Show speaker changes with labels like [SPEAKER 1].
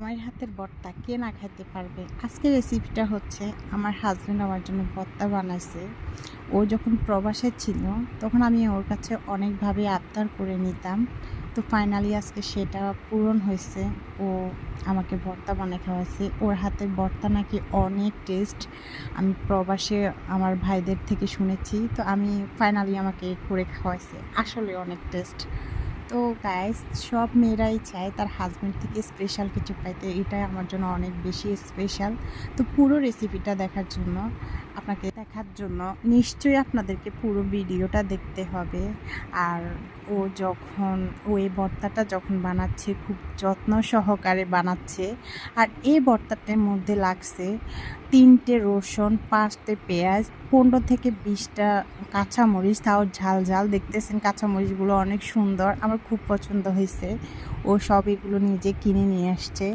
[SPEAKER 1] আমার হাতের ভর্তা কে না খাইতে পারবে। আজকের রেসিপিটা হচ্ছে আমার হাজব্যান্ড আমার জন্য ভর্তা বানাইছে। ও যখন প্রবাসে ছিল তখন আমি ওর কাছে অনেকভাবে আবদার করে নিতাম। তো ফাইনালি আজকে সেটা পূরণ হয়েছে। ও আমাকে ভর্তা বানিয়ে খাওয়াইছে। ওর হাতের ভর্তা নাকি অনেক টেস্ট। আমি প্রবাসে আমার ভাইদের থেকে শুনেছি। তো আমি ফাইনালি আমাকে করে খাওয়াইছে। আসলে অনেক টেস্ট। তো গাইস, সব মেয়েরাই চায় তার হাজব্যান্ড থেকে স্পেশাল কিছু পাইতে। এটাই আমার জন্য অনেক বেশি স্পেশাল। তো পুরো রেসিপিটা দেখার জন্য নিশ্চয়ই আপনাদেরকে পুরো ভিডিওটা দেখতে হবে। আর ও এই ভর্তাটা যখন বানাচ্ছে খুব যত্ন সহকারে বানাচ্ছে। আর এই ভর্তাটার মধ্যে লাগছে 3টে রসুন, 5টে পেঁয়াজ, 15 থেকে 20টা কাঁচামরিচ, তাও ঝাল ঝাল। দেখতেছেন কাঁচামরিচগুলো অনেক সুন্দর, আমার খুব পছন্দ হয়েছে। ও সব এগুলো নিজে কিনে নিয়ে আসছে।